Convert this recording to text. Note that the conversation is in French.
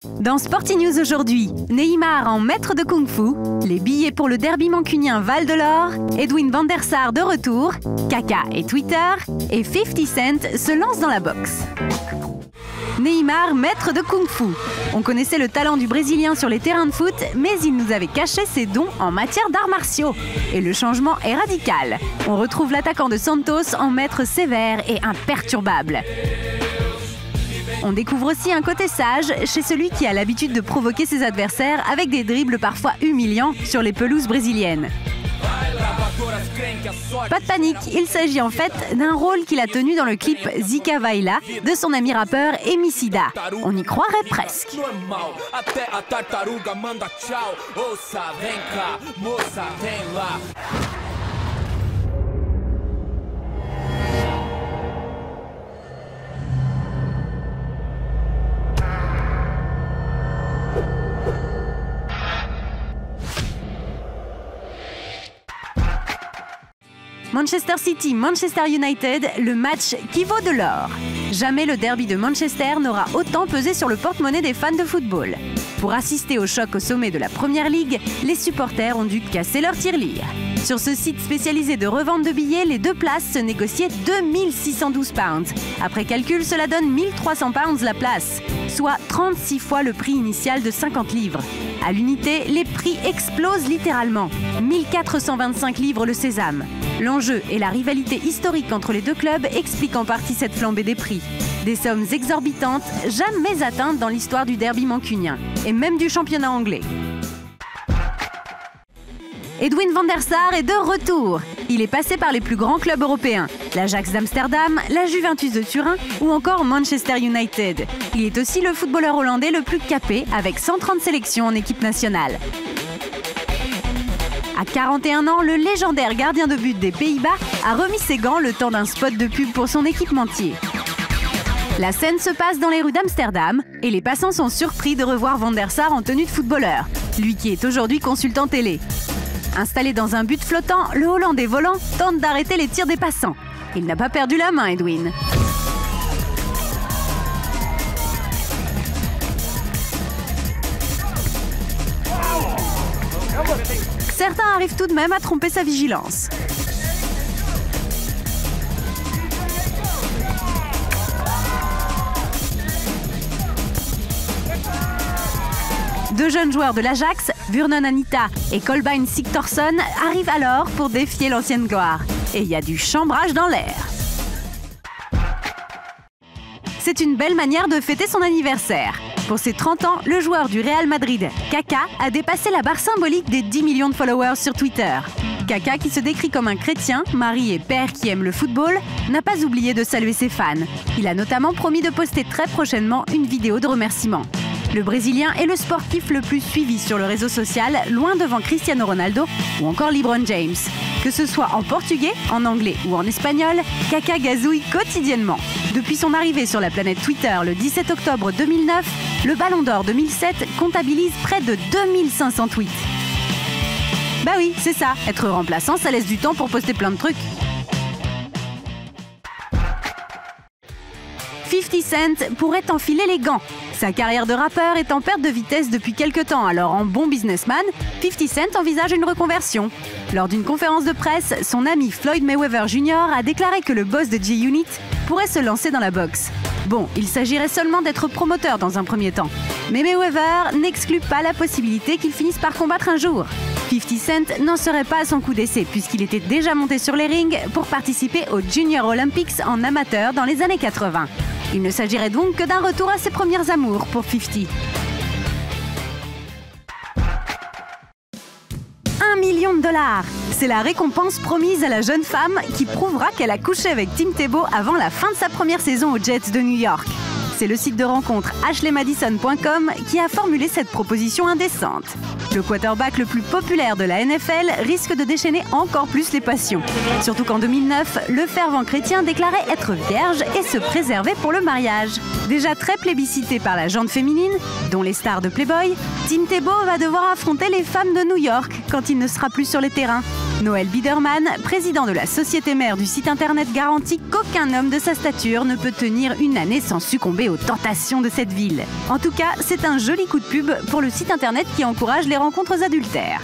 Dans Sporty News aujourd'hui, Neymar en maître de kung-fu, les billets pour le derby mancunien Val de l'Or, Edwin van der Sar de retour, Kaka et Twitter, et 50 Cent se lance dans la boxe. Neymar, maître de kung-fu. On connaissait le talent du Brésilien sur les terrains de foot, mais il nous avait caché ses dons en matière d'arts martiaux. Et le changement est radical. On retrouve l'attaquant de Santos en maître sévère et imperturbable. On découvre aussi un côté sage chez celui qui a l'habitude de provoquer ses adversaires avec des dribbles parfois humiliants sur les pelouses brésiliennes. Pas de panique, il s'agit en fait d'un rôle qu'il a tenu dans le clip Zika Vaila de son ami rappeur Emicida. On y croirait presque. Manchester City, Manchester United, le match qui vaut de l'or. Jamais le derby de Manchester n'aura autant pesé sur le porte-monnaie des fans de football. Pour assister au choc au sommet de la Première Ligue, les supporters ont dû casser leur tirelire. Sur ce site spécialisé de revente de billets, les deux places se négociaient 2612 pounds. Après calcul, cela donne 1300 pounds la place, soit 36 fois le prix initial de 50 livres. À l'unité, les prix explosent littéralement. 1425 livres le sésame. L'enjeu et la rivalité historique entre les deux clubs expliquent en partie cette flambée des prix. Des sommes exorbitantes, jamais atteintes dans l'histoire du derby mancunien, et même du championnat anglais. Edwin van der Sar est de retour. Il est passé par les plus grands clubs européens, l'Ajax d'Amsterdam, la Juventus de Turin ou encore Manchester United. Il est aussi le footballeur hollandais le plus capé avec 130 sélections en équipe nationale. À 41 ans, le légendaire gardien de but des Pays-Bas a remis ses gants le temps d'un spot de pub pour son équipementier. La scène se passe dans les rues d'Amsterdam et les passants sont surpris de revoir van der Sar en tenue de footballeur, lui qui est aujourd'hui consultant télé. Installé dans un but flottant, le Hollandais volant tente d'arrêter les tirs des passants. Il n'a pas perdu la main, Edwin. Certains arrivent tout de même à tromper sa vigilance. Deux jeunes joueurs de l'Ajax, Vernon Anita et Kolbeinn Sigthorsson, arrivent alors pour défier l'ancienne gloire. Et il y a du chambrage dans l'air. C'est une belle manière de fêter son anniversaire. Pour ses 30 ans, le joueur du Real Madrid, Kaka, a dépassé la barre symbolique des 10 millions de followers sur Twitter. Kaka, qui se décrit comme un chrétien, mari et père qui aime le football, n'a pas oublié de saluer ses fans. Il a notamment promis de poster très prochainement une vidéo de remerciement. Le Brésilien est le sportif le plus suivi sur le réseau social, loin devant Cristiano Ronaldo ou encore LeBron James. Que ce soit en portugais, en anglais ou en espagnol, Kaka gazouille quotidiennement. Depuis son arrivée sur la planète Twitter le 17 octobre 2009, le Ballon d'Or 2007 comptabilise près de 2500 tweets. Bah oui, c'est ça, être remplaçant, ça laisse du temps pour poster plein de trucs. 50 Cent pourrait enfiler les gants. Sa carrière de rappeur est en perte de vitesse depuis quelques temps, alors en bon businessman, 50 Cent envisage une reconversion. Lors d'une conférence de presse, son ami Floyd Mayweather Jr. a déclaré que le boss de G-Unit pourrait se lancer dans la boxe. Bon, il s'agirait seulement d'être promoteur dans un premier temps. Mais Mayweather n'exclut pas la possibilité qu'il finisse par combattre un jour. 50 Cent n'en serait pas à son coup d'essai puisqu'il était déjà monté sur les rings pour participer aux Junior Olympics en amateur dans les années 80. Il ne s'agirait donc que d'un retour à ses premières amours pour 50. 1 million de dollars, c'est la récompense promise à la jeune femme qui prouvera qu'elle a couché avec Tim Tebow avant la fin de sa première saison aux Jets de New York. C'est le site de rencontre ashleymadison.com qui a formulé cette proposition indécente. Le quarterback le plus populaire de la NFL risque de déchaîner encore plus les passions. Surtout qu'en 2009, le fervent chrétien déclarait être vierge et se préserver pour le mariage. Déjà très plébiscité par la gente féminine, dont les stars de Playboy, Tim Tebow va devoir affronter les femmes de New York quand il ne sera plus sur les terrains. Noël Biederman, président de la société mère du site internet, garantit qu'aucun homme de sa stature ne peut tenir une année sans succomber aux tentations de cette ville. En tout cas, c'est un joli coup de pub pour le site internet qui encourage les rencontres adultères.